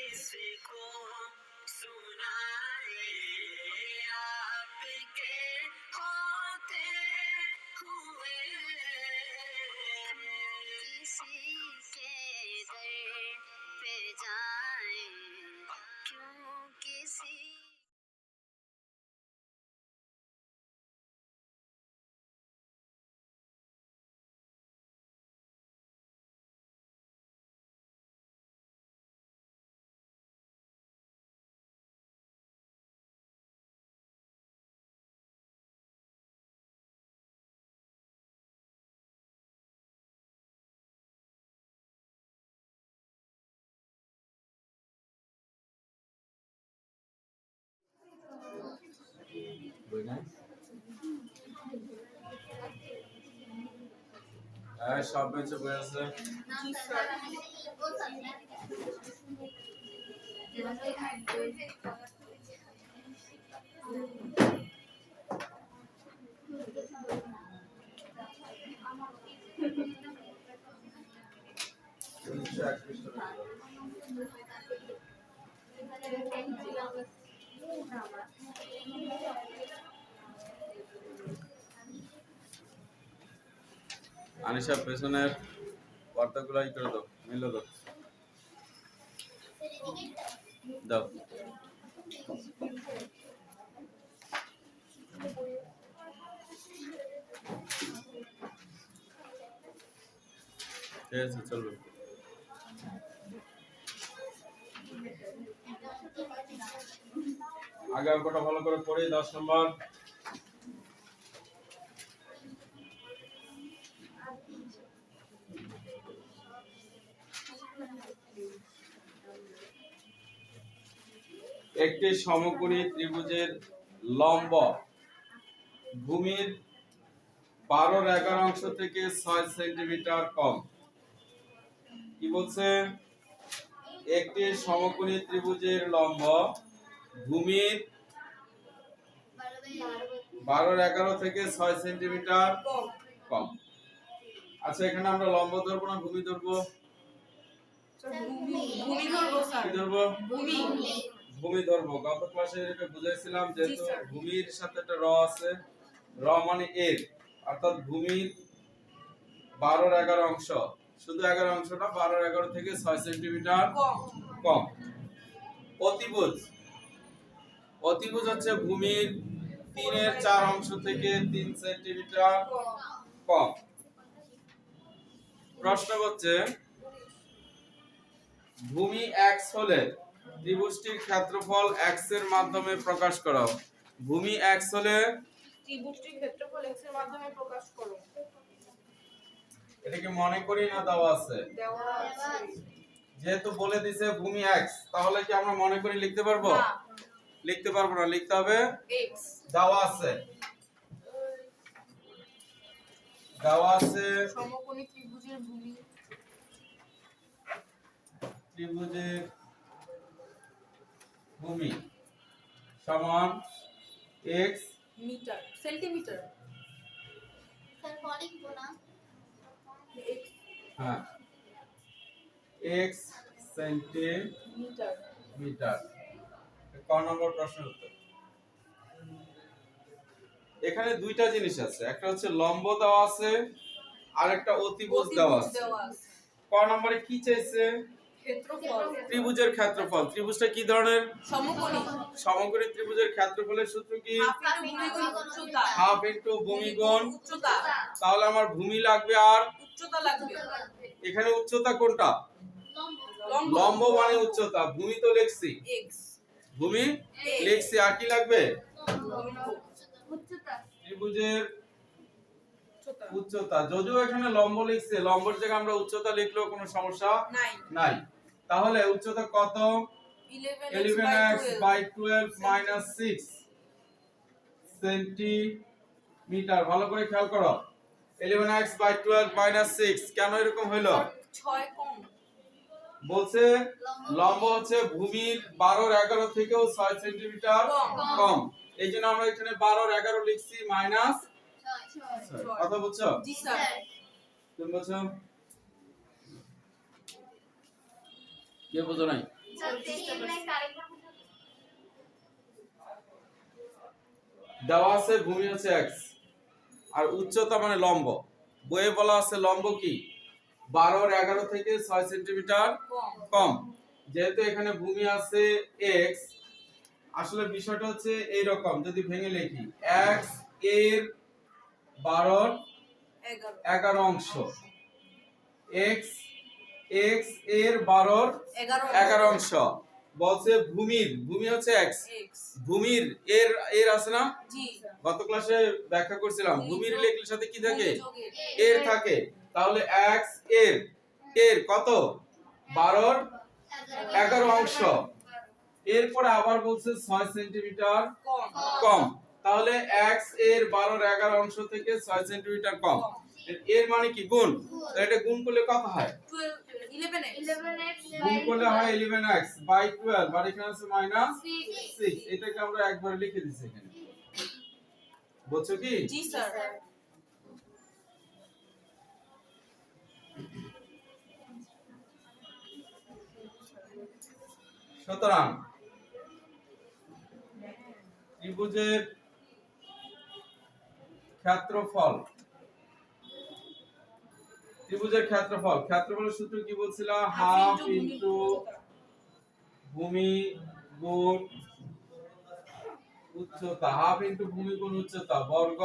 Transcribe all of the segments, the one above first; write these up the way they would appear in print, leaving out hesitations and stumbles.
किसको सुनाए आपके होते हुए किसी के दर पे जाए क्यों किसी সব বেঁচে বই আছে আনিশা পেছনের পর্দাগুলো ই করে দাও মিলে দাও দাও ঠিক আছে চলবে আগে অঙ্কটা ভালো করে পড়ি 10 নম্বর একটি সমকোণী ত্রিভুজের লম্ব ভূমির 12/11 অংশ থেকে 6 সেন্টিমিটার কম কি বলছে একটি সমকোণী ত্রিভুজের লম্ব ভূমির 12/11 থেকে 6 সেন্টিমিটার কম আচ্ছা এখানে আমরা লম্ব ধরবো না ভূমি ধরবো ভূমি ধরবো স্যার কি ধরবো ভূমি ভূমি ধরবো গত ক্লাসে এটা বুঝাইছিলাম যে ভূমির সাথে একটা র আছে র মানে এর অর্থাৎ ভূমির 12/11 অংশ শুধু 11 অংশ না 12/11 থেকে 6 সেন্টিমিটার কম অতিভুজ অতিভুজ হচ্ছে ভূমির 3/4 অংশ থেকে 3 সেন্টিমিটার কম প্রশ্ন হচ্ছে ভূমি x হলে ত্রিভুজটির ক্ষেত্রফল x এর মাধ্যমে প্রকাশ করো ভূমি x হলে ত্রিভুজটির ক্ষেত্রফল x এর মাধ্যমে প্রকাশ করো এটা কি মনে করি না দেওয়া আছে দেওয়া আছে যেহেতু বলে দিয়েছে ভূমি x তাহলে কি আমরা মনে করি লিখতে পারবো না লিখতে পারবো না লিখতে হবে x দেওয়া আছে সমকোণী ত্রিভুজের ভূমি ত্রিভুজের ভূমি সমান x metre centimetre sir calling বলা হ্যাঁ x সেন্টিমিটার ক নম্বর প্রশ্নের উত্তর এখানে দুইটা জিনিস আছে একটা হচ্ছে লম্ব দেওয়া আছে আর একটা অতিভুজ দেওয়া আছে ক নম্বরে কি চাইছে ক্ষেত্রফল ত্রিভুজের ক্ষেত্রফল ত্রিভুজটা কি ধরনের সমকোণী সমকোণী ত্রিভুজের ক্ষেত্রফলের সূত্র কি হাফ ইনটু হাফ ইনটু ভূমি ভূমি গুণ উচ্চতা গুণ উচ্চতা তাহলে আমার ভূমি লাগবে আর উচ্চতা লাগবে এখানে উচ্চতা কোনটা লম্ব মানে উচ্চতা ভূমি তো লিখছি x ভূমি লিখছি আর কি লাগবে উচ্চতা ত্রিভুজের উচ্চতা যদিও এখানে লম্ব লিখছে লম্বর জায়গায় আমরা উচ্চতা লিখলেও কোনো সমস্যা নাই তাহলে উচ্চতা কত 11x by 12 minus 6 সেন্টিমিটার ভালো করে খেয়াল করো 11x by 12 minus 6 কেন এরকম হলো 6 কম বলছে লম্ব হচ্ছে ভূমির 12/11 থেকেও 6 সেন্টিমিটার কম এইজন্য আমরা এখানে 12/11 লিখছি মাইনাস 6 কথা বুঝছো জি স্যার তুমি বুঝছো কে বুঝো নাই দেওয়া আছে ভূমি হচ্ছে এক্স আর উচ্চতা মানে লম্ব। বইয়ে বলা আছে লম্ব কি 12 থেকে 6 সেন্টিমিটার কম। যেহেতু এখানে ভূমি আছে এক্স, আসলে বিষয়টা হচ্ছে এইরকম, যদি ভেঙে লিখি এক্স এর 11 অংশ, এক্স এক্স এর 11 অংশ বলছে ভূমি হচ্ছে এক্স, ভূমির এর এর আছে না, গত ক্লাসে ব্যাখ্যা করছিলাম ভূমির লেখলের সাথে কি থাকে, এর থাকে। তাহলে এক্স এর এর কত 11 অংশ, এরপরে আবার বলছে 6 সেন্টিমিটার কম। তাহলে এক্স এর 11 অংশ থেকে 6 সেন্টিমিটার কম, এর মানে কি গুণ, তাহলে এটা গুণ করলে কত হয়, 11x গুণ করলে হয় 11x বাই 12 আর এখানে আছে মাইনাস 6। এটাকে আমরা একবার লিখে দিছি এখানে, বুঝছো কি? জি স্যার। সুতরাং ত্রিভুজের ক্ষেত্রফল, ক্ষেত্রফলের সূত্র কি বলছিলাম, হাফ ইনটু ভূমি গুণ উচ্চতা, হাফ ইনটু ভূমি গুণ উচ্চতা বর্গ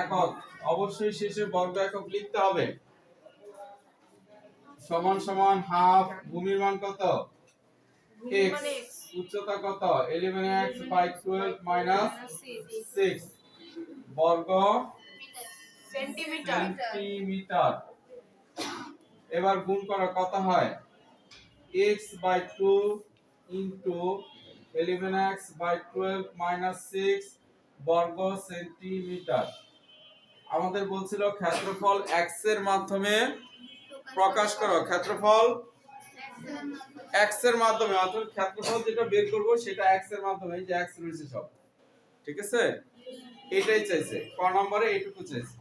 একক। অবশ্যই শেষে বর্গ একক লিখতে হবে। সমান সমান হাফ, ভূমির মান কত x, উচ্চতা কত 11x বাই 12 মাইনাস 6 বর্গ সেন্টিমিটার। এবার গুণ করো কত হয়, x by 2 into 11x by 12 minus 6 বর্গ সেন্টিমিটার। আমাদের বলছিল ক্ষেত্রফল x এর মাধ্যমে প্রকাশ করো, ক্ষেত্রফল x এর মাধ্যমে, অর্থাৎ ক্ষেত্রফল যেটা বের করব সেটা x এর মাধ্যমে, এই যে x রয়েছে সব, ঠিক আছে, এটাই চাইছে ক নম্বরে, এইটুকু চাইছে।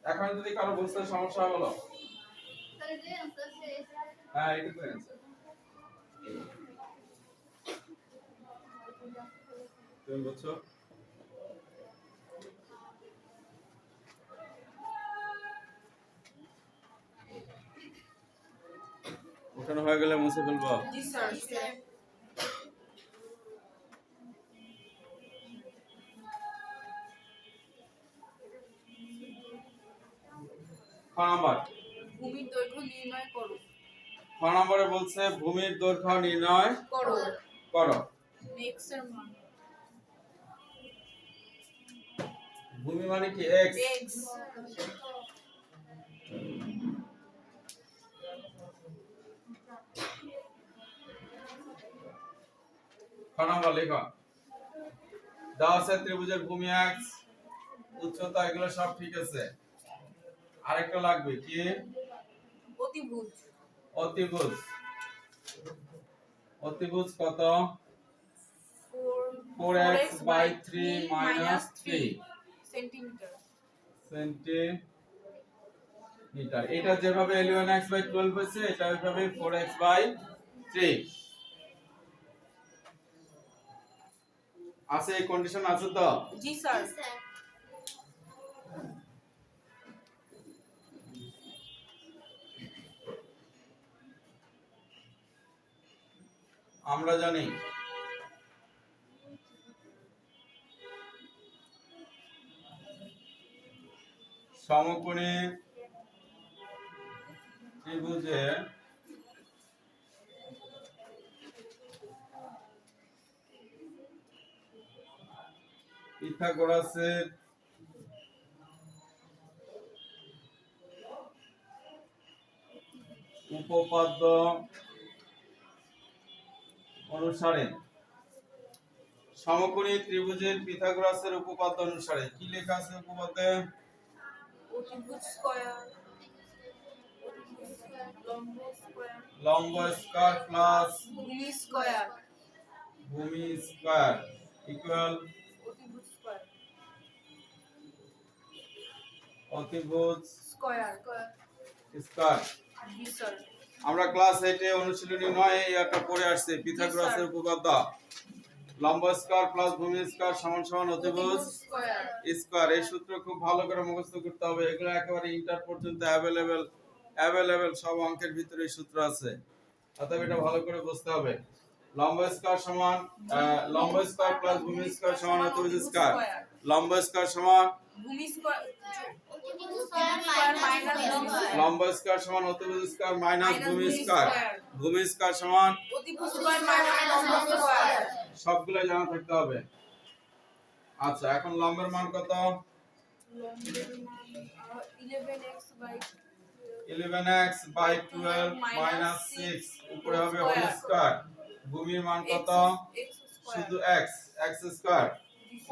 এখন যদি কারো বুঝতে সমস্যা হয় বলো। হ্যাঁ এইটুকু অ্যানসার, তুমি বুঝছো? ওখানে হয়ে গেলে মুছে ফেলবো। জি স্যার। খ নাম্বার, ভূমির দৈর্ঘ্য নির্ণয় করো। খ নম্বরে বলছে ভূমির দৈর্ঘ্য নির্ণয় করো। x এর মান, ভূমি মানে কি x, খ নম্বর লেখো, দেওয়া আছে ত্রিভুজের ভূমি x, উচ্চতা এগুলো সব ঠিক আছে, আরেকটা লাগবে কি, অতিভুজ। অতিভুজ কত 4x বাই 3 মাইনাস 3 সেন্টিমিটার। এটা যেভাবে 11x বাই 12 হয়েছে, এটা ওইভাবে 4x বাই 3 আছে, এই কন্ডিশন আছে তো? জি স্যার। আমরা জানি সমকোণী ত্রিভুজে পিথাগোরাসের উপপাদ্য অনুসারে, সমকোণী ত্রিভুজের পিথাগোরাসের উপপাদ্য অনুসারে কি লেখা আছে উপপাদ্যে, অতিভুজ স্কয়ার, লম্ব স্কয়ার প্লাস ভূমি ভূমি স্কয়ার স্কয়ার ইকুয়াল অতিভুজ স্কয়ার অতিভুজ স্কয়ার। স্কয়ার। জি স্যার। আমরা ক্লাস 8 এ অনুশীলনী 9 এ একটা পড়ে আসছে পিথাগোরাসের উপপাদ্য লম্ব স্কয়ার প্লাস ভূমি স্কয়ার সমান সমান অতিভুজ স্কয়ার। স্কয়ার। এই সূত্র খুব ভালো করে মুখস্থ করতে হবে, এগুলো একেবারে ইন্টার পর্যন্ত অ্যাভেলেবল সব অঙ্কের ভিতরে এই সূত্র আছে, অতএব এটা ভালো করে বুঝতে হবে। লম্ব স্কয়ার সমান লম্ব স্কয়ার প্লাস ভূমি স্কয়ার সমান অতিভুজ স্কয়ার। লম্ব স্কয়ার সমান ভূমি স্কয়ার লম্ব স্কয়ার সমান অতিভুজ স্কয়ার মাইনাস ভূমি স্কয়ার। ভূমি স্কয়ার সমান অতিভুজ স্কয়ার মাইনাস লম্ব স্কয়ার। সবগুলো জানা থাকতে হবে। আচ্ছা, এখন লম্বের মান কত? লম্বের মান 11x বাই 12 মাইনাস 6 উপরে হবে হোল স্কয়ার। ভূমির মান কত? শুধু x স্কয়ার।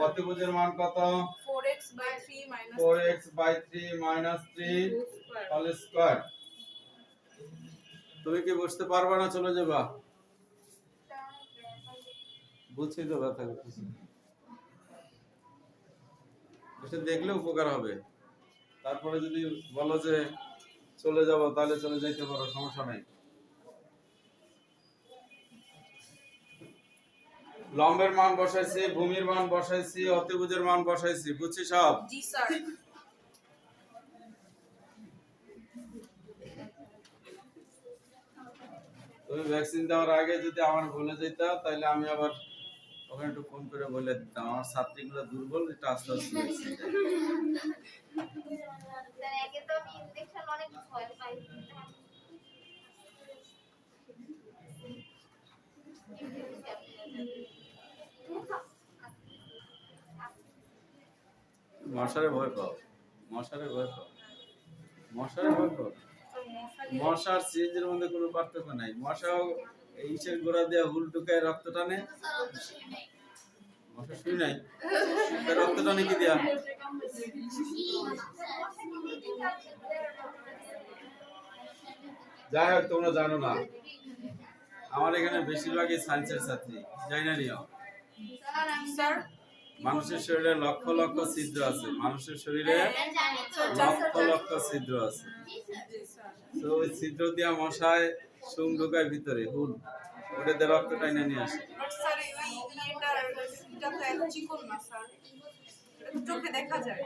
অতিভুজের মান কত? 4x by 3 minus 4x by 3 minus 3 whole square. তুমি কি বুঝতে পারবে না চলে যাবা? বুঝছি তো ব্যথা করতেছি, এটা দেখলে উপকার হবে। তারপরে যদি বলো যে চলে যাব তাহলে চলে যাইতে পারো, সমস্যা নাই। লম্বের মান বসাইছি, ভূমির মান বসাইছি, অতিভুজের মান বসাইছি, বুঝছি সব? জি স্যার। তুমি ভ্যাকসিন দেওয়ার আগে যদি আমার বলে যেতা তাহলে আমি আবার ওখানে একটু ফোন করে বলে দিতাম আমার ছাত্রীগুলো দুর্বল, এটা আস্তে আস্তে ভ্যাকসিন দেয়। একে তো আমি ইনজেকশন অনেক ভয় পাই। মশারে ভয় পাও, মশারে ভয় পাও, মশারে ভয় পাও। মশার সিরিঞ্জের মধ্যে কোনো পার্থক্য নাই। মশাও ইসের গোড়া দিয়ে হুল ঢুকায় রক্ত টানে, মশা শুই নাই, রক্ত টানে কি দিয়া? যাই হোক, তোমরা জানো না, আমার এখানে বেশিরভাগই সায়েন্সের ছাত্রী, যাই না নিও। স্যার মানুষের শরীরে লক্ষ লক্ষ ছিদ্র আছে, মানুষের শরীরে লক্ষ লক্ষ ছিদ্র আছে। তো ওই ছিদ্র দিয়া মশায় সুম ঢোকায় ভিতরে, হুল ওটা দিয়ে রক্ত টাইনে নিয়ে আসে। বাট স্যার এই এটা তো এত চিকন না স্যার, এটা তো চোখে দেখা যায়।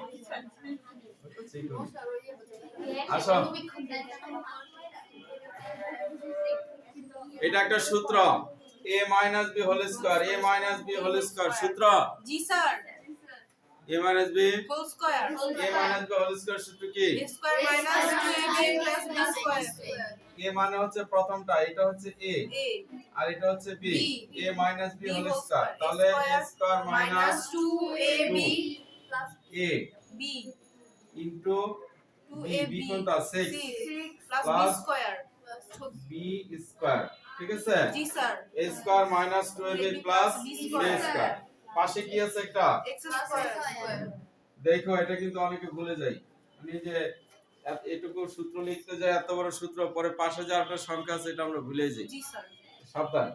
আসো, এটা একটা সূত্র, a minus b whole square, a minus b whole square সূত্র। জি sir. a minus b whole square. a minus b whole square সূত্র কি? a square minus 2ab plus b square. a মানে হচ্ছে প্রথমটা, এটা হচ্ছে a a আর এটা হচ্ছে b। a minus b b whole whole square, তাহলে a square minus 2ab a b into b, b কোনটা? 6 plus b plus square. b square, ঠিক আছে? জি sir. a square minus 2ab plus b square. পাশে কি আছে একটা? x square. দেখো, এটা কিন্তু অনেকে ভুলে যায়, আমি যে এটুকু সূত্র লিখতে যাই, এত বড় সূত্র, পরে পাশে যে একটা সংখ্যা আছে এটা আমরা ভুলে যাই। জি স্যার। সাবধান,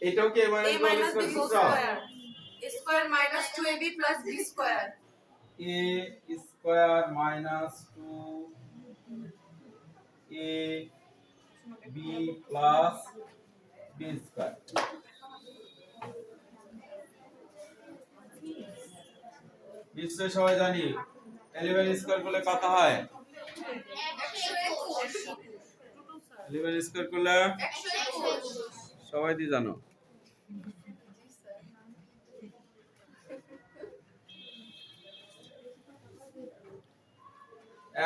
এটাও কি a a minus b minus b whole whole square? Square. a square minus 2ab plus b square. a square minus 2ab plus b square. নিশ্চয় সবাই জানি 11 স্কয়ার করলে কত হয়? 11 স্কয়ার করলে সবাই দি জানো।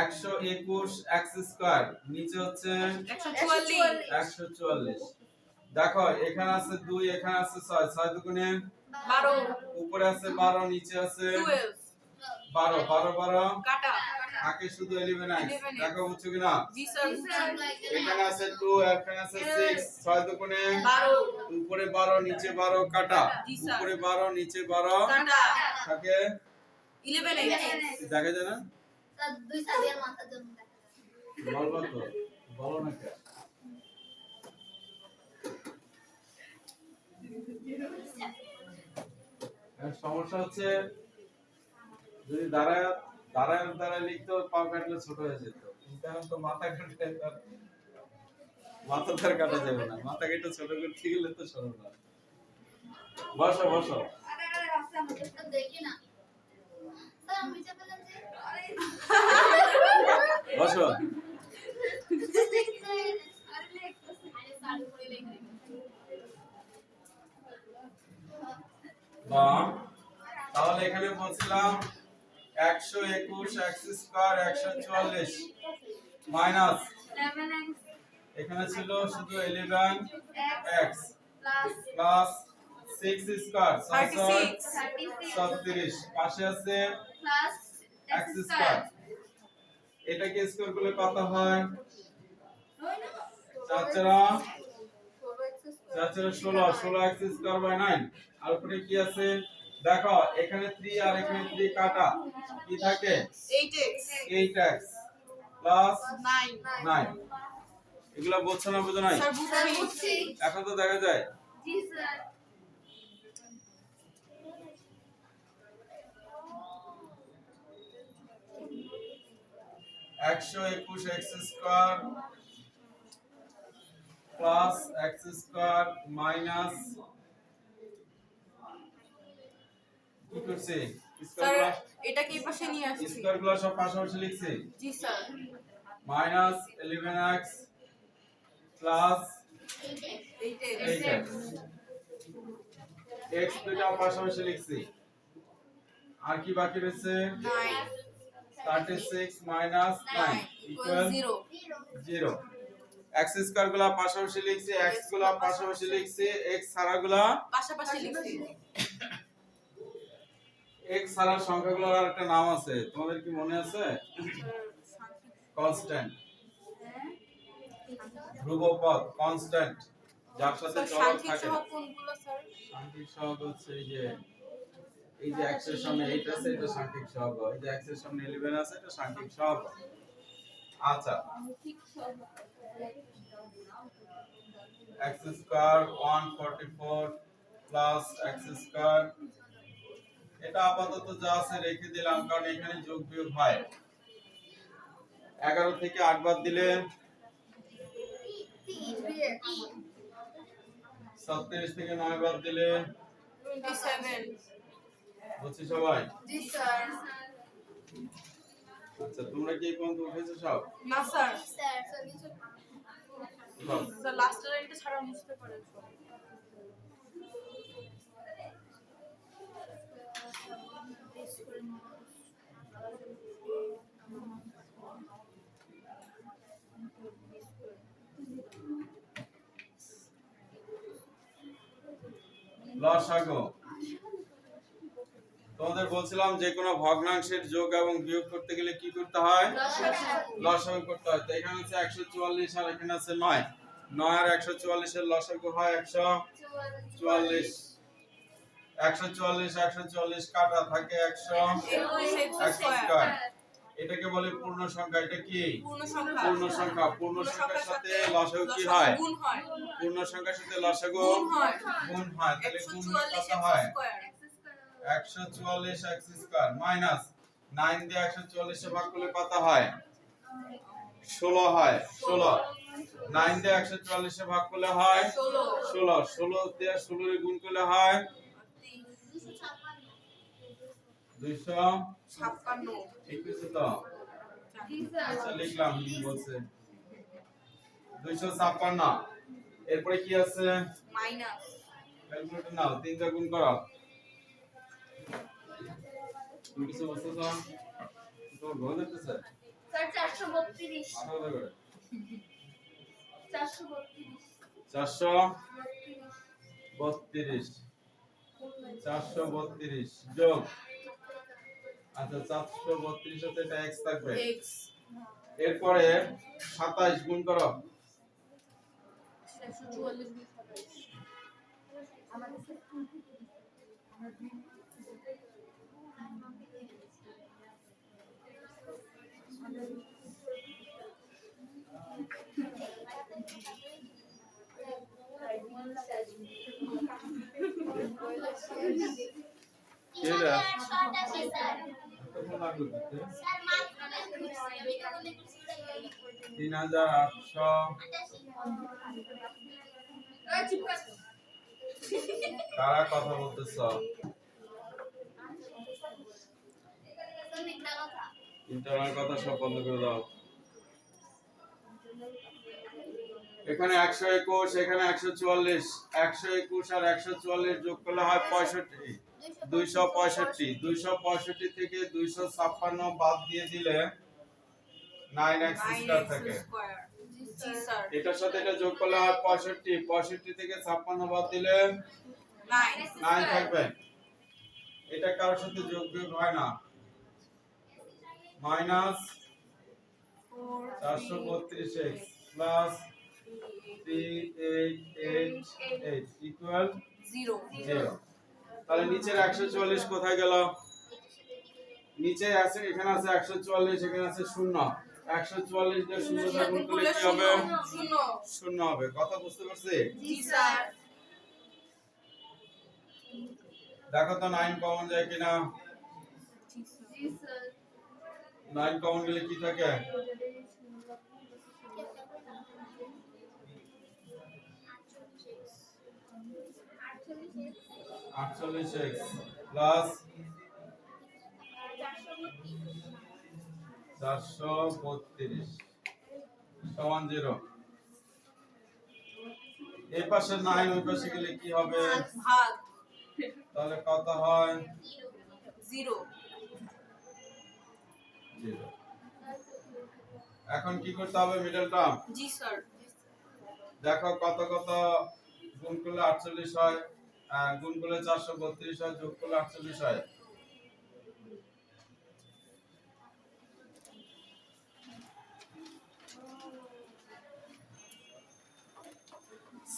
একশো 21 এক্স স্কয়ার, নিচে হচ্ছে 144। দেখো, এখানে আছে 2, এখানে আছে 6, 6 দুগুণে 12 উপরে আছে 12, নিচে আছে 12 12, 12 12 কাটা। থাকে শুধু 11x। দেখো বুঝছো কিনা? জি স্যার। এখানে আছে 2, এখানে আছে 6, 6 দুগুণে 12 উপরে 12, নিচে 12 কাটা, জি স্যার। উপরে 12 নিচে 12 কাটা। থাকে 11x। দেখা যায় না? স্যার দুই সালের মাথার জন্য দেখা যায়। বলবো তো, বলো না কেন? সমস্যা হচ্ছে যদি দাঁড়ায় লিখতে পা কাটলে ছোট হয়ে যেত, কিন্তু এখন তো মাথা কাটলে মাথা ধরে কাটা যাবে না, মাথাকে একটু ছোট করতে গেলে তো সরল না। বসো বসো। তো দেখি না স্যার আমি চেপে যে বসো। বা তাহলে এখানে বলছিলাম 121 x স্কয়ার 144 মাইনাস এখানে ছিল শুধু 11x প্লাস 6 স্কয়ার 36 পাশে আছে x স্কয়ার। এটাকে স্কয়ার করলে কত হয়? 16x square by 9। আর উপরে কি আছে দেখো, এখানে 3 আর এখানে 3 কাটা, কি থাকে 8x প্লাস 9। এগুলা বুঝছো না বুঝো নাই? স্যার বুঝছি। এখন তো দেখা যায়। জি sir. 121 x square plus x square minus কি করছে স্যার এটাকে এই পাশে নিয়ে আসছি। স্কয়ার গুলো সব পাশাপাশি লিখছি। জি sir. Minus 11x plus 8x। x দুটো পাশাপাশি লিখছি। আর কি বাকি রয়েছে? 9 36 মাইনাস 9 ইকুয়াল 0। x স্কয়ার গুলো পাশাপাশি লিখছি, x গুলো পাশাপাশি লিখছি, x ছাড়া গুলো পাশাপাশি লিখছি। x ছাড়া সংখ্যাগুলোর আর একটা নাম আছে, তোমাদের কি মনে আছে? কনস্ট্যান্ট, ধ্রুবপদ, কনস্ট্যান্ট, যার সাথে চলক থাকে। কোনগুলো স্যার? সাংখ্যিক সহগ হচ্ছে এই যে x এর সামনে 8 আছে, এটা সাংখ্যিক সহগ। এই যে x এর সামনে 11 আছে, এটা সাংখ্যিক সহগ। আচ্ছা, x square 144 plus x square, এটা আপাতত যা আছে রেখে দিলাম, কারণ এখানে যোগ বিয়োগ হয়। 11 থেকে 8 বাদ দিলে 37 থেকে 9 বাদ দিলে 27। বুঝছি সবাই? জি স্যার। আচ্ছা, তোমরা কি এই পর্যন্ত উঠেছো সব? না স্যার। স্যার সব? স্যার লাস্ট লাইনটা ছাড়া বুঝতে পারেন সব। লসাগু, তোমাদের বলছিলাম যে কোনো ভগ্নাংশের যোগ এবং বিয়োগ করতে গেলে কি করতে হয়? লসাগু করতে হয়। তো এখানে আছে 144 আর এখানে আছে 9। 9 আর 144 এর লসাগু হয় 144। 144 কাটা থাকে 100 x স্কয়ার। এটাকে বলে পূর্ণ সংখ্যা। এটা কি পূর্ণ সংখ্যা। পূর্ণ সংখ্যা। পূর্ণ সংখ্যার সাথে লসাগু কি হয়? গুণ হয়। পূর্ণ সংখ্যার সাথে লসাগু গুণ হয়। গুণ হয়। তাহলে গুণ হলে 144 কত হয়? স্কয়ার। 144 x স্কয়ার মাইনাস 9 দিয়ে 144 এ ভাগ করলে কত হয়? 16 হয়। 16 9 দিয়ে 144 এ ভাগ করলে হয় 16। 16 দিয়ে 16 এ গুণ করলে হয় 256। ঠিক আছে তো? আচ্ছা, লিখলাম কি বলছে 256। এরপরে কি আছে? মাইনাস। ক্যালকুলেটর নাও, 3 দিয়ে গুণ করো। তুমি কিছু বুঝতেছ? তোমার ভয় লাগতেছে? স্যার 432 আলাদা করে 432 432 432 যোগ, আচ্ছা 432 সাথে এটা x থাকবে। x। এরপরে 27 গুণ করো। 144 গুণ 3800 কারা কথা বলতেছ? স্যার মিথ্যা কথা। ইন্টারনাল কথা সব বন্ধ করে দাও। এখানে 121, এখানে 144, 121 আর 144 যোগ করলে হয় 65, 265, 265 থেকে 256 বাদ দিয়ে দিলে 9x স্কয়ার থাকে। জি স্যার। এটার সাথে এটা যোগ করলে হয় 65, 65 থেকে 56 বাদ দিলে 9 থাকবে। এটা কারোর সাথে যোগ বিয়োগ হয় না। Minus 432x plus 3888 equal 0। তাহলে নিচের 144 কোথায় গেল? নিচে আছে, এখানে আছে 144, এখানে আছে 0। 144 দিয়ে 0 দ্বারা গুণ করলে কি হবে? 0 হবে। কথা বুঝতে পারছি? জি স্যার। দেখো তো 9 কমন যায় কিনা। জি স্যার। 9 কমন গেলে কি থাকে? 48x প্লাস 432 সমান 0। এই পাশে 9 ওই পাশে গেলে কি হবে? ভাগ তাহলে কত হয়? 0। 0। এখন কি করতে হবে? Middle term. জি স্যার। দেখো কত কত গুণ করলে 48 হয়, গুণ করলে 432 হয়, যোগ করলে 48 হয়।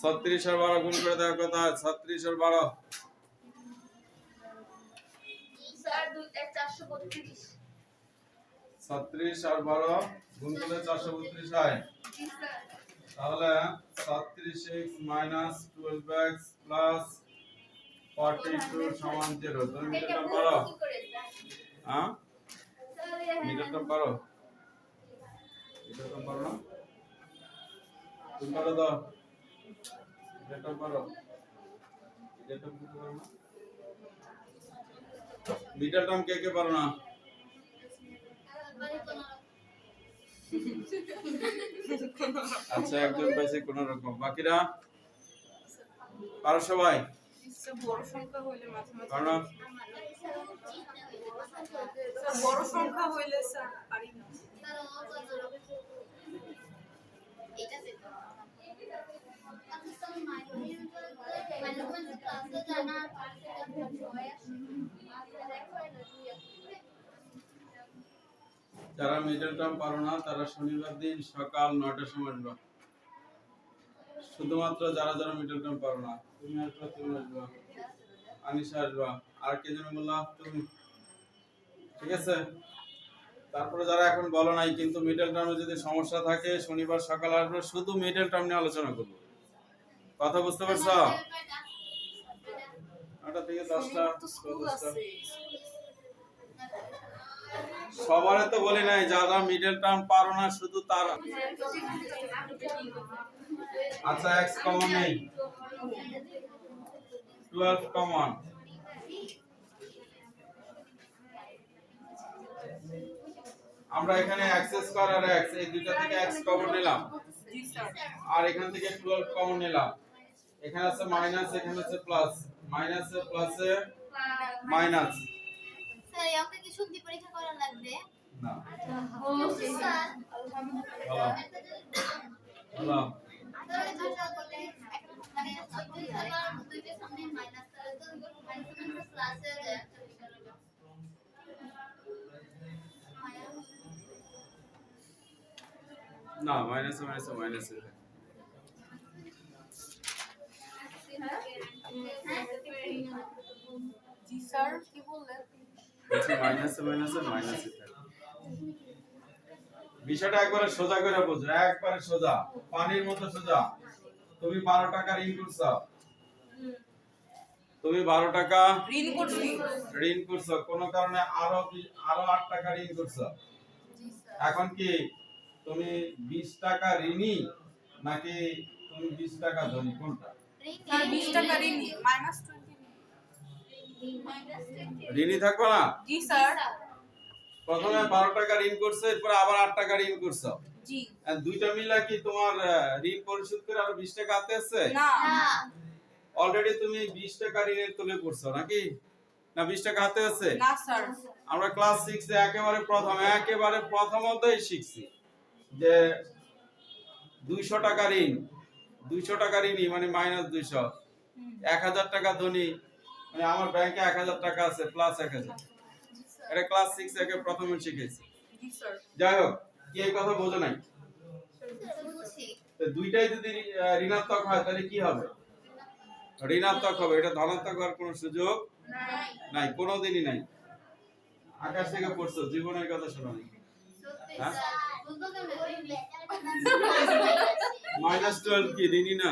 ছত্রিশ আর 12 গুণ করে দেখো কত হয়? 36 আর 12 স্যার 432। 36 আর 12 গুণ করলে 432 হয়। জি স্যার। তাহলে 36x মাইনাস 12x প্লাস 42 সমান 0। তুমি মিডলটা পারো? হ্যাঁ, মিডলটা পারো? মিডলটা পারো না? তুমি পারো তো? মিডলটা পারো? মিডলটা পারো না? মিডল টার্ম কে কে পারো না? আচ্ছা, একজন পাইছে কোন রকম, বাকিরা পারো সবাই? বড় সংখ্যা হইলে মাঝে পারো না? স্যার বড় সংখ্যা হইলে স্যার পারি না। যারা মিডল টার্ম পারো না তারা শনিবার দিন সকাল 9টার সময় আসবা। শুধুমাত্র যারা যারা মিডল টার্ম পারো না, তুমি আসবা, তুমি আসবা, আনিশা আসবা, আর কে যেন বললা তুমি, ঠিক আছে? তারপরে যারা এখন বলো নাই কিন্তু মিডল টার্মে যদি সমস্যা থাকে শনিবার সকাল আসবে, শুধু মিডল টার্ম নিয়ে আলোচনা করবো। কথা বুঝতে পারছো? 9টা থেকে 10টা। সবারে তো বলি নাই, যারা মিডল টার্ম পারো না শুধু তারা। আচ্ছা, x কমন নেই, 12 কমন। আমরা এখানে x স্কয়ার আর x, এই দুইটা থেকে x কমন নিলাম, জি স্যার। আর এখান থেকে 12 কমন নিলাম। এখানে আছে মাইনাস, এখানে আছে প্লাস, মাইনাসে প্লাসে মাইনাস। স্যার আমাকে কি শুদ্ধি পরীক্ষা করা লাগবে? না, স্যার বলো বলো। তাহলে ভাষা বলে মানে দুইটার সামনে মাইনাস তাহলে তো মাইনাস প্লাস হয়ে যায়। না, মাইনাসে মাইনাসে মাইনাসে। জি স্যার কি বললেন? বলছি মাইনাসে মাইনাসে মাইনাসে। বিষয়টা একবারে সোজা করে বুঝো, একবারে সোজা, পানির মতো সোজা। তুমি 12 টাকা ঋণ করছো, তুমি 12 টাকা ঋণ করছি। ঋণ করছো, কোন কারণে আরো 8 টাকা ঋণ করছো। এখন কি তুমি 20 টাকা ঋণী নাকি তুমি 20 টাকা ধনী কোনটা? স্যার 20 টাকা ঋণ -20 ঋণী থাকবে না? জি স্যার প্রথমে 12 টাকা ঋণ করছো, এরপর আবার 8 টাকা ঋণ করছো। জি আর দুইটা মিলা কি তোমার ঋণ পরিশোধ করে আরো 20 টাকা হাতে আছে? না অলরেডি তুমি 20 টাকা ঋণের তলে পড়ছো নাকি? না 20 টাকা হাতে আছে? না স্যার আমরা ক্লাস 6 এ একেবারে প্রথমতেই শিখছি যে 200 টাকা ঋণ, 200 টাকা ঋণী মানে -200, 1000 টাকা ধনী মানে আমার ব্যাংকে 1000 টাকা আছে প্লাস 1000। এটা ক্লাস 6 এ প্রথমে শিখেছি। জি স্যার যাই হোক, কি এই কথা বোঝো নাই? বুঝছি। তো দুইটাই যদি ঋণাত্মক হয় তাহলে কি হবে? ঋণাত্মক হবে, এটা ধনাত্মক হওয়ার কোনো সুযোগ নাই। নাই, কোনোদিনই নাই। আকাশ থেকে পড়ছো, জীবনের কথা শোনো নাই। সত্যি হ্যাঁ? স্যার। বুঝবো কেমনে? -12 কি ঋণই না?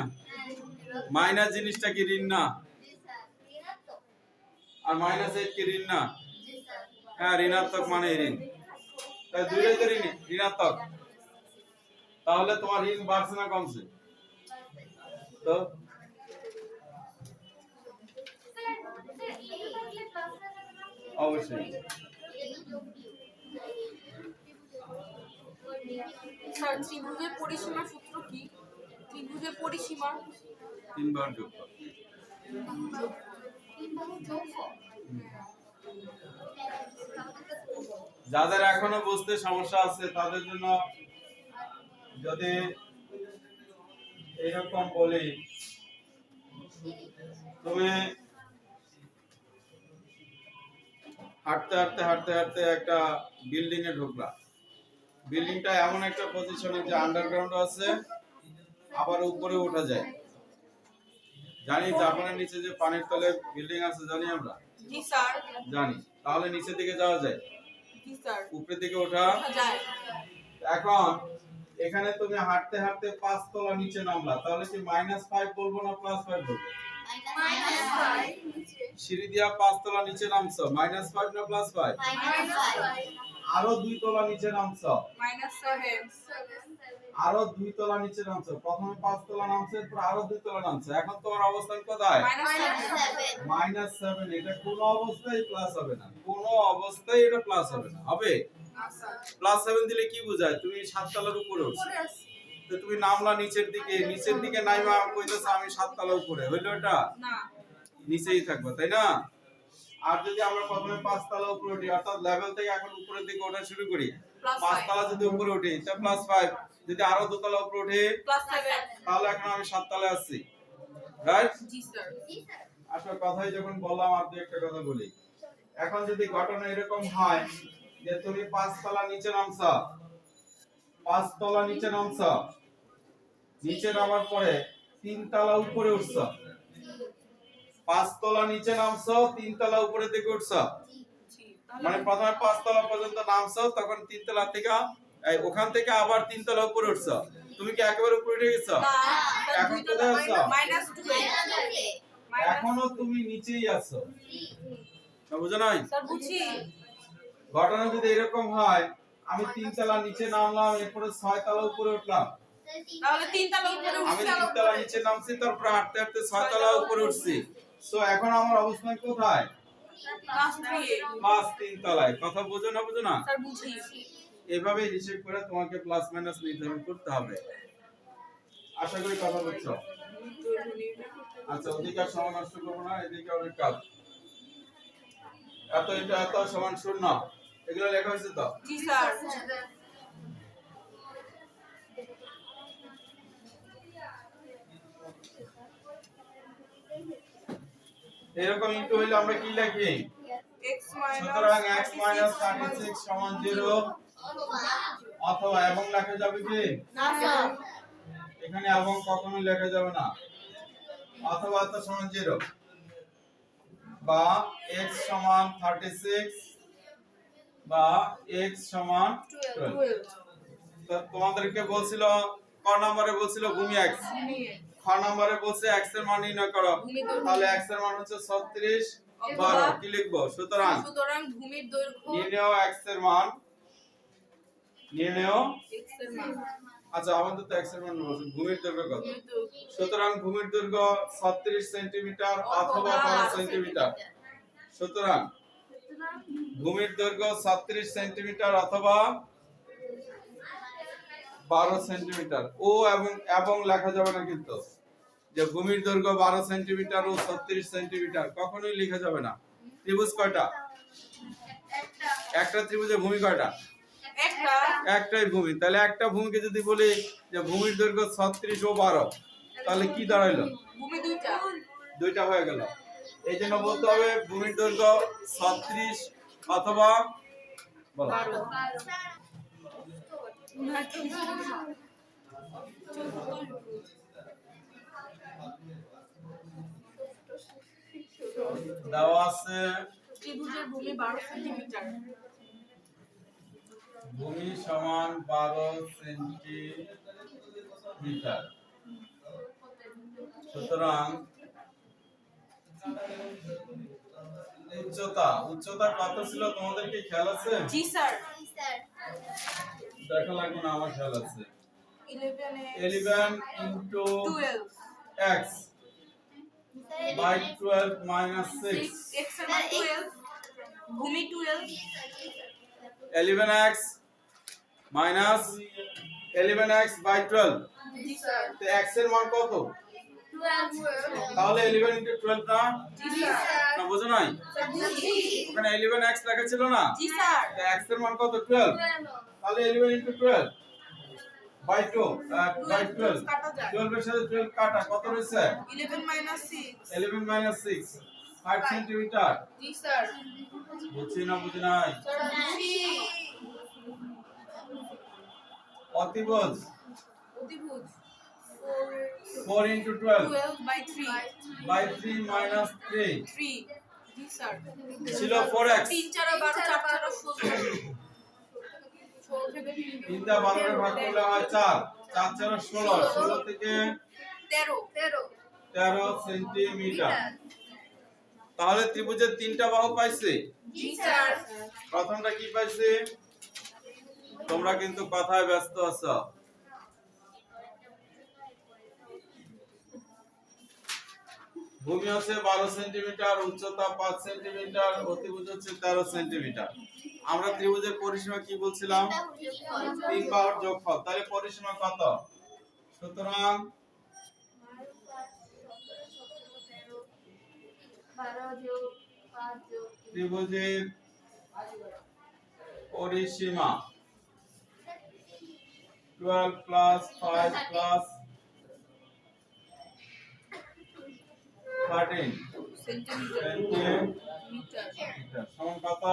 মাইনাস জিনিসটা কি ঋণ না? জি স্যার। ঋণাত্মক। আর -8 কি ঋণ না? জি স্যার। হ্যাঁ, ঋণাত্মক মানে ঋণ। তাই দুইটাই তো ঋণাত্মক। তাহলে তোমার ঋণ বাড়ছে না কমছে? তো অবশ্যই স্যার ত্রিভুজের পরিসীমার সূত্র কি? ত্রিভুজের পরিসীমা 3 বার যোগ করো। যাদের এখনো বুঝতে সমস্যা আছে তাদের জন্য যদি এরকম বলি, তুমি হাঁটতে একটা বিল্ডিং এ ঢুকলা। বিল্ডিংটা এমন একটা পজিশনে যে আন্ডারগ্রাউন্ড আছে, আবার উপরে ওঠা যায়। জানি জাপানের নিচে যে পানির তলে বিল্ডিং আছে, জানি আমরা? জি স্যার জানি। তাহলে নিচের দিকে যাওয়া যায়, জি স্যার উপরের দিকে ওঠা যায় এখন এখানে তুমি হাঁটতে 5 তলা নিচে নামলা, তাহলে কি -5 বলবো না +5 বলবো? -5 সিঁড়ি দিয়া 5 তলা নিচে নামছো, -5 না +5? -5 আরো 2 তলা নিচে নামছো, -7 আরো 2 তলা নিচে নামছো। প্রথমে 5 তলা নামছো, এরপর আরো 2 তলা নামছো। এখন তোমার অবস্থান কোথায়? -7 -7। এটা কোনো অবস্থায় প্লাস হবে না, কোনো অবস্থায় এটা প্লাস হবে না। হবে +7 দিলে কি বোঝায়? তুমি 7 তলার উপরে উঠছো, তো তুমি নামলা নিচের দিকে নাইমা কইতেছ আমি 7 তলা উপরে, হইলো এটা? না নিচেই থাকবে, তাই না? আর যদি আমরা প্রথমে 5 তলা উপরে উঠি, অর্থাৎ লেভেল থেকে এখন উপরের দিকে ওঠা শুরু করি, 5 তলা যদি উপরে উঠি তা +5, যদি আরো 2 তলা উপরে উঠি +7 তাহলে এখন আমি 7 তলায় আছি, রাইট? জি স্যার আসলে কথাই যখন বললাম, আর দুই একটা কথা বলি। এখন যদি ঘটনা এরকম হয় যে তুমি 5 তলা নিচে নামছো, 5 তলা নিচে নামছো, নিচে নামার পরে 3 তলা উপরে উঠছো, 5 তলা নিচে নামছো, 3 তলা উপরে দিকে উঠছো, জি মানে প্রথমে 5 তলা পর্যন্ত নামছো, তখন 3 তলা থেকে ওখান থেকে আবার 3 তলা উপরে উঠছো। তুমি কি একেবারে উপরে উঠে গেছো? না এখন কোথায় আছো? -2 এখনো তুমি নিচেই আছো, বুঝো নাই? স্যার বুঝি ঘটনা যদি এরকম হয়, আমি 3 তলা নিচে নামলাম, এরপরে 6 তলা উপরে উঠলাম, তাহলে 3 তলা উপরে আমি উঠছি 3 তলা নিচে নামছি, তারপরে হাঁটতে 6 তলা উপরে উঠছি। সো এখন আমার অবস্থান কোথায়? প্লাস 3 তলায়। কথা বুঝো না বুঝো না? স্যার বুঝি এভাবে হিসাব করে তোমাকে প্লাস মাইনাস নির্ধারণ করতে হবে। আশা করি কথা বুঝছো। আচ্ছা, ওদিকে আর সময় নষ্ট করবো না, এদিকে অনেক কাজ। এত সমান 0, এগুলো লেখা হয়েছে তো? জি স্যার এরকম ইনটু হইলে আমরা কি লিখি? x সুতরাং x - 36 সমান 0, অথবা এবং লেখা যাবে কি? না স্যার এখানে এবং কখনো লেখা যাবে না। অথবা তো সমান 0 বা x সমান 36 বা x সমান 12। তো তোমাদেরকে বলছিল ক নম্বরে বলছিল ভূমি x, খ নম্বরে বলছে x এর মান নির্ণয় করো। তাহলে x এর মান হচ্ছে 36 12, কি লিখবো? সুতরাং ভূমির দৈর্ঘ্য নির্ণয় x এর মান, নির্ণয় x এর মান আচ্ছা আমাদের তো এক্স এর মান বলছে ভূমির দৈর্ঘ্য কত সুতরাং ভূমির দৈর্ঘ্য 36 সেন্টিমিটার অথবা 12 সেন্টিমিটার সুতরাং ভূমির দৈর্ঘ্য 36 সেন্টিমিটার অথবা 12 সেন্টিমিটার ও এবং লেখা যাবে না কিন্তু যে ভূমির দৈর্ঘ্য 12 সেন্টিমিটার ও 36 সেন্টিমিটার কখনোই লেখা যাবে না ত্রিভুজ কয়টা একটা ত্রিভুজে ভূমি কয়টা একটা একটাই ভূমি তাহলে একটা ভূমিকে যদি বলি যে ভূমির দৈর্ঘ্য 36 ও 12 তাহলে কি দাঁড়াইলো ভূমি দুইটা দুইটা হয়ে গেল এই জন্য বলতে হবে ভূমির দৈর্ঘ্য 36 অথবা বলো 12 দেওয়া আছে ত্রিভুজের ভূমি 12 সেন্টিমিটার ভূমি সমান 12 সেন্টিমিটার সুতরাং উচ্চতা কত ছিল তোমাদের কি খেয়াল আছে জি স্যার দেখা লাগবে না আমার খেয়াল আছে 11 into 12 x by 12 minus 6 x এর মান 12 ভূমি 12 11x minus 11x by 12 G sir তো x এর মান কত 12 তাহলে 11 into 12 না জি স্যার না বুঝো নাই ওখানে 11x লেখা ছিল না জি স্যার তো x এর মান কত 12 তাহলে 11 into 12 by 2 by 12 কাটা যায় 12 এর সাথে 12 কাটা কত রয়েছে 11 minus 6 11 minus 6 5 সেন্টিমিটার জি স্যার বুঝছি না বুঝি নাই অতিভুজ অতিভুজ 4 into 12 12 by 3 by 3 minus 3 3 G sir ছিল 4x 3 4 12 4 4 16 3 টা 12 এর ভাগ করলে হয় 4 4 4 16 16 থেকে 13 সেন্টিমিটার তাহলে ত্রিভুজের তিনটা বাহু পাইছে জি স্যার প্রথমটা কি পাইছে তোমরা কিন্তু কথায় ব্যস্ত আছো ভূমি হচ্ছে 12 সেন্টিমিটার উচ্চতা 5 সেন্টিমিটার অতিভুজ হচ্ছে 13 সেন্টিমিটার আমরা ত্রিভুজের পরিসীমা কি বলছিলাম তিন বাহুর যোগফল তাহলে পরিসীমা কত সুতরাং 12 ত্রিভুজের পরিসীমা 12 plus 5 plus 13 সেন্টিমিটার সেন্টিমিটার সমান কত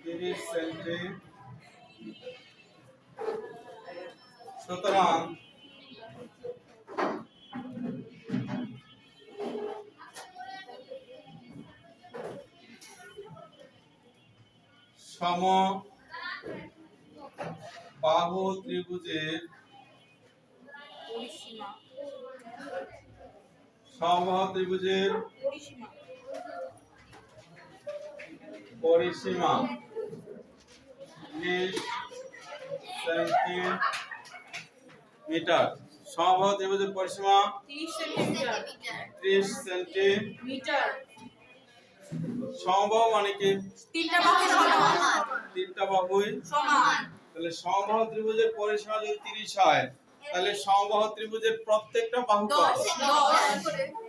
30 সেন্টি সুতরাং সম বাহু ত্রিভুজের পরিসীমা সমবাহু ত্রিভুজের পরিসীমা পরিসীমা 30 সেন্টিমিটার সমবাহু ত্রিভুজের পরিসীমা 30 সেন্টিমিটার 30 সেন্টিমিটার সমবাহু মানে কি তিনটা বাহু সমান তিনটা বাহুই সমান তাহলে সমবাহু ত্রিভুজের পরিসীমা যদি 30 হয় তাহলে সমবাহু ত্রিভুজের প্রত্যেকটা বাহু কত 10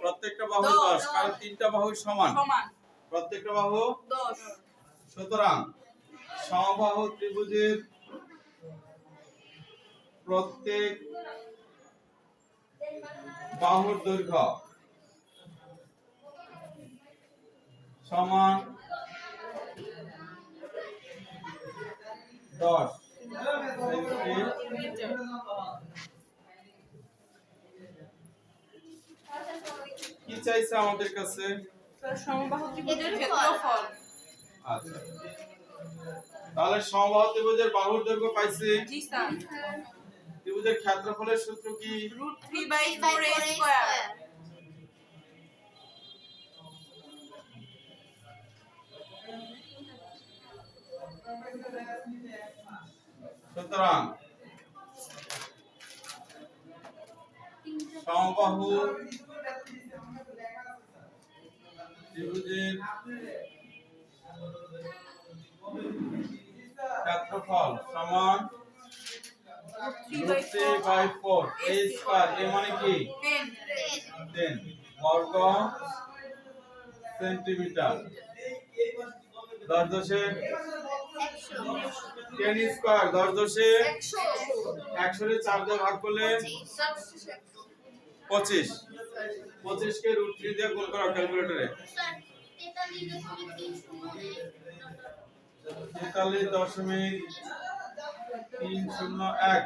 প্রত্যেকটা বাহু 10 কারণ তিনটা বাহু সমান সমান প্রত্যেকটা বাহু 10 সুতরাং সমবাহু ত্রিভুজের প্রত্যেক বাহুর দৈর্ঘ্য সমান 10 সেন্টিমিটার কি চাইছে আমাদের কাছে সমবাহু ত্রিভুজের ক্ষেত্রফল আচ্ছা তাহলে সমবাহু ত্রিভুজের বাহুর দৈর্ঘ্য পাইছে জি স্যার ত্রিভুজের ক্ষেত্রফলের সূত্র কি √3/4a স্কয়ার সুতরাং সমবাহু ত্রিভুজের ক্ষেত্রফল সমান √3/4 a স্কয়ার। এ মানে কি 10 বর্গ সেন্টিমিটার। 10 দশে 10 স্কয়ার 10 দশে 100 রে 4 দিয়ে ভাগ করলে 25। 25 কে √3 দিয়ে গুণ করো ক্যালকুলেটরে। 43.301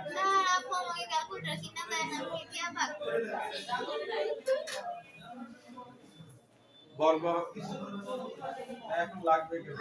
বর্গ এখন লাগবে কি?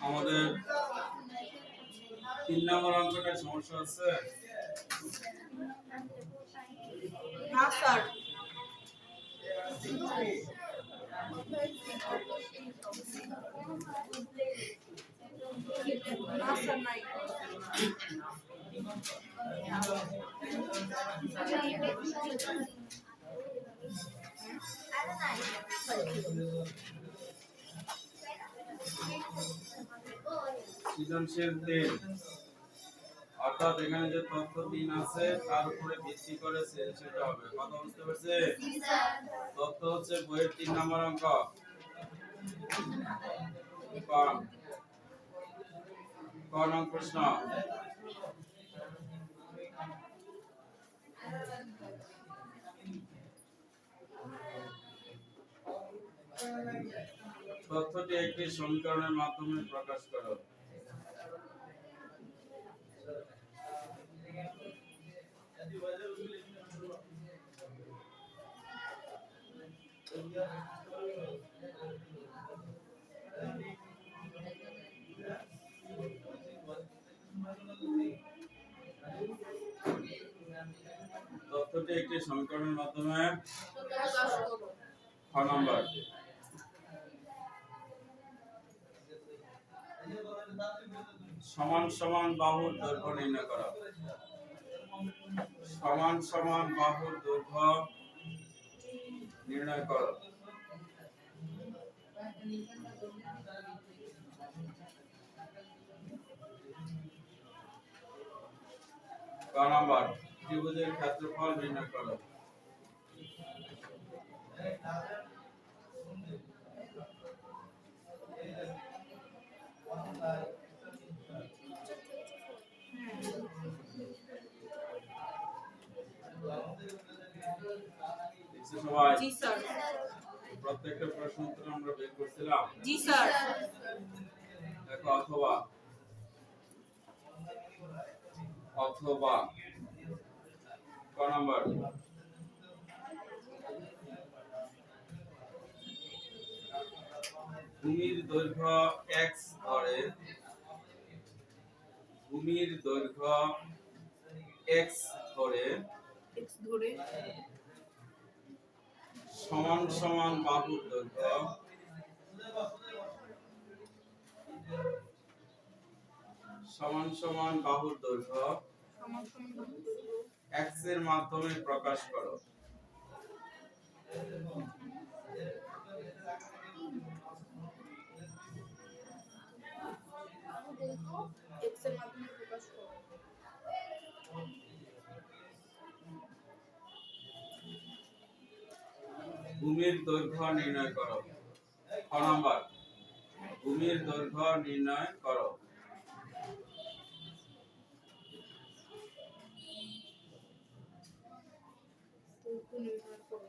আমাদের 3 নম্বর অঙ্কটার সমস্যা আছে। না স্যার নাই। সৃজনশীল 3 অর্থাৎ এখানে যে তথ্য 3 আছে তার উপরে ভিত্তি করে সৃজনশীলটা হবে। কথা বুঝতে পারছে? তথ্য হচ্ছে বইয়ের 3 নম্বর অঙ্ক। ক নং প্রশ্ন, তথ্যটি একটি সমীকরণের মাধ্যমে প্রকাশ করো। তথ্যটি একটি সমীকরণের মাধ্যমে খ নম্বর সমান সমান বাহুর দৈর্ঘ্য নির্ণয় করা। সমান সমান বাহুর দৈর্ঘ্য নির্ণয় করো। ক নম্বর ত্রিভুজের ক্ষেত্রফল নির্ণয় করো। দেখছো সবাই? জি স্যার। প্রত্যেকটা প্রশ্ন উত্তর আমরা বের করছিলাম। জি স্যার। দেখো অথবা অথবা ক নাম্বার ভূমির দৈর্ঘ্য x ধরে ভূমির দৈর্ঘ্য x ধরে এক্স ধরে সমান সমান বাহুর দৈর্ঘ্য সমান সমান বাহুর দৈর্ঘ্য সমান সমান x এর মাধ্যমে প্রকাশ করো। এক্স এর মাধ্যমে প্রকাশ করো। ভূমির দৈর্ঘ্য নির্ণয় করো। ক নাম্বার ভূমির দৈর্ঘ্য নির্ণয় করো। দৈর্ঘ্য নির্ণয় করো।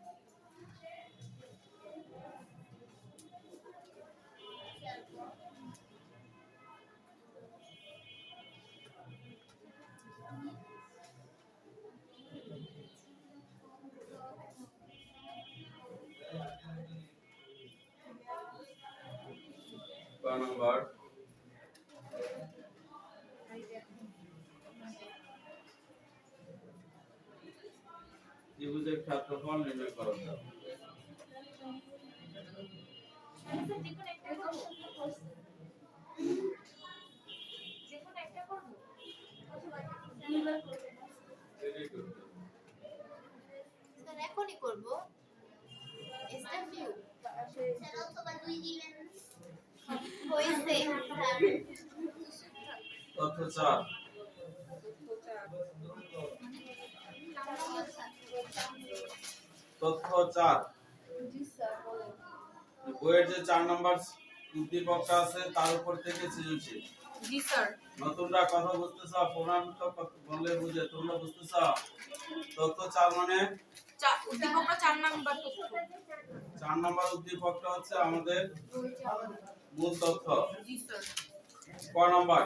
ক নাম্বার ত্রিভুজের ক্ষেত্রফল নির্ণয় করো। Very good. স্যার এখনই করব স্টার ভিউ স্যার অথবা 2 দিবেন হইছে তথ্য 4 তথ্য 4 জি স্যার বলেন। বইয়ের যে 4 নাম্বার উদ্দীপকটা আছে তার উপর থেকে সৃজনশীল। জি স্যার। নতুনরা কথা বুঝতেছ? পুরান তো বললে বুঝে, তোমরা বুঝতেছ? তথ্য 4 মানে উদ্দীপকটা 4 নাম্বার তথ্য। 4 নাম্বার উদ্দীপকটা হচ্ছে আমাদের মূল তথ্য। জি স্যার। ক নাম্বার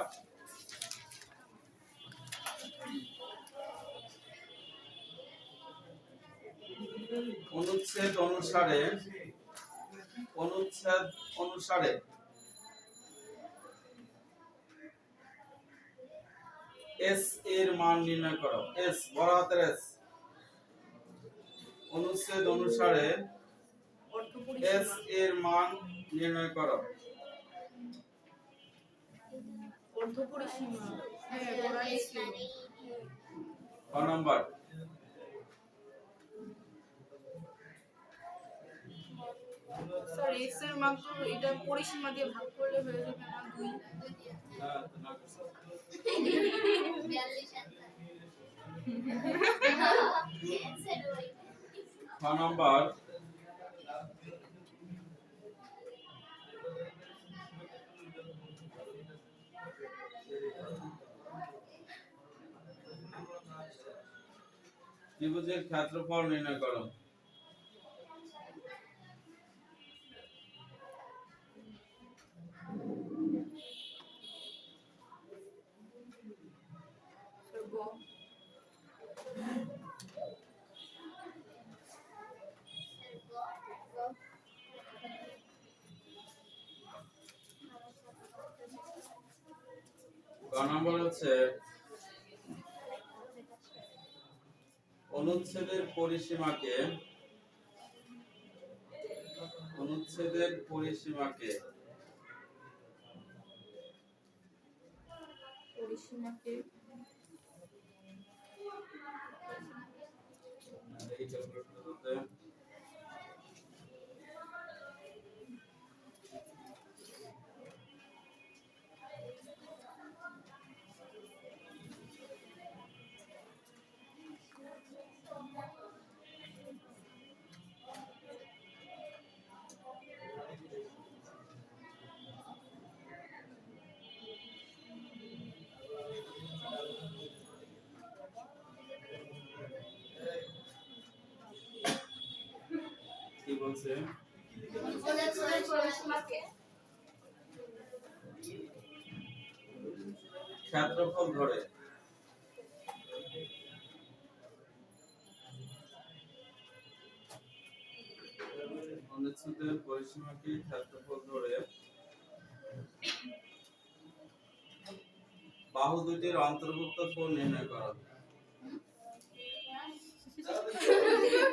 অনুচ্ছেদ অনুসারে এস এর মান নির্ণয় করো। এস বড় হাতের এস। অনুচ্ছেদ অনুসারে এস এর মান নির্ণয় করো। অর্ধপরিসীমা। হ্যাঁ পড়াইছি। ক নাম্বার স্যার এক্স এর মান তো এটা পরিসীমা দিয়ে ভাগ করলে হয়ে যাবে না 2। হ্যাঁ তো না করছো। 42 খ নাম্বার ত্রিভুজের ক্ষেত্রফল নির্ণয় করো। ক নাম্বার হচ্ছে অনুচ্ছেদের পরিসীমাকে পরিসীমাকে এই ক্যালকুলেটর করতে বলছে ওদের পরিসীমাকে ক্ষেত্রফল ধরে অনুচ্ছেদের পরিসীমাকে ক্ষেত্রফল ধরে বাহু দুটির অন্তর্ভুক্ত কোণ নির্ণয় করা।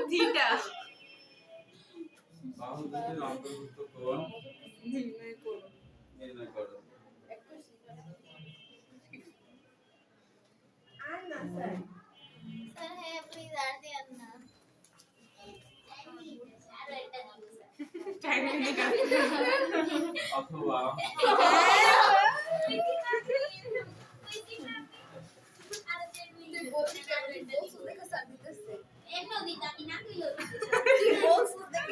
থিটা বাহু দুটির অন্তর্ভুক্ত কোণ নির্ণয় করুন। নির্ণয় করো। স্যার হ্যাঁ প্লিজ আর দেন না আর একটা দিন অথবা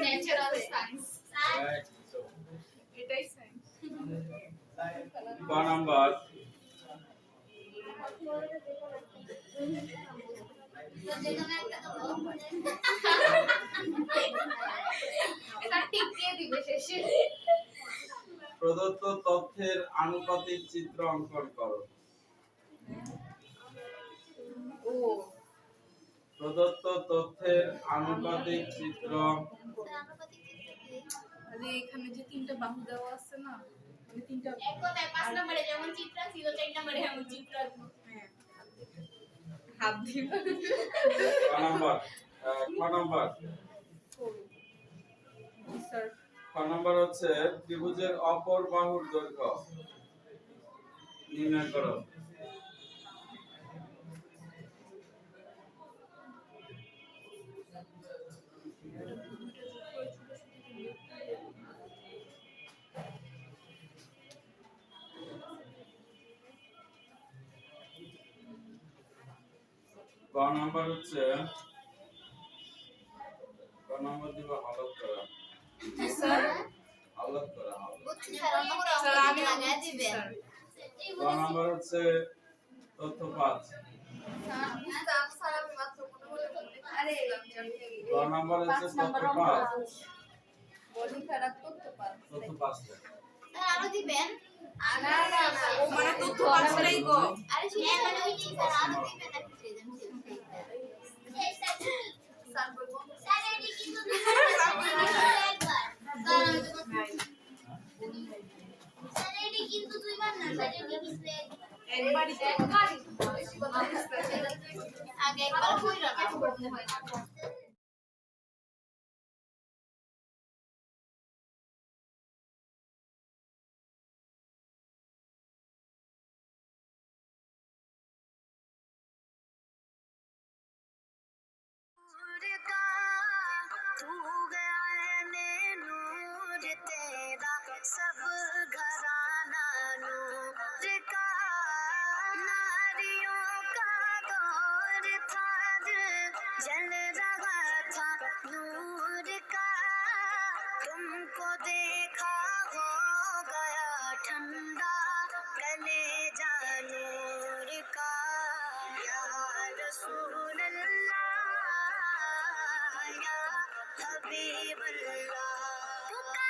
ন্যাচারাল সায়েন্স এটাই সাইন্স। ক নাম্বার যেখানে একটা এটা ঠিক দিয়ে দিবে শেষে প্রদত্ত তথ্যের আনুপাতিক চিত্র অঙ্কন করো। ও প্রদত্ত তথ্যের আনুপাতিক চিত্র আনুপাতিক চিত্র কি আরে এখানে যে তিনটা বাহু দেওয়া আছে না, মানে তিনটা এক কথায় 5 নম্বরে যেমন চিত্র ছিল 4 নম্বরে এমন চিত্র হ্যাঁ হাত দিয়ে ক নাম্বার ক নাম্বার করুন। স্যার ক নাম্বার হচ্ছে ত্রিভুজের অপর বাহুর দৈর্ঘ্য নির্ণয় করো। ক নাম্বার হচ্ছে ক নাম্বার দিব হালত করা। স্যার হালত করা হালত। বুঝছি স্যার অন্য করে স্যার আমি লাগায় বুঝছি, দিবেন স্যার। ক নাম্বার হচ্ছে তথ্য 5। স্যার আমি মাত্র মনে হলো আরে ক নাম্বার হচ্ছে তথ্য 5 বলি খারাপ করতে পার তথ্য 5 স্যার আরো দিবেন না ও মানে তথ্য পাঁচটাই গো। আরে হ্যাঁ মানে ওই যে স্যার আরো দিবেন একটা সৃজনশীল স্যার বলবো স্যার এটি কিন্তু একবার স্যার আমি তো স্যার এটি কিন্তু দুইবার না স্যার এটি কিন্তু একবারই তো। আগে একবার কইরা না হয় না तू गया ने नूर तेरा सब घराना नूर का नारियों का दौर था जल रहा था नूर का तुमको देखा हो गया ठंडा कलेजा नूर का या रसूल अल्लाह या हबीब अल्लाह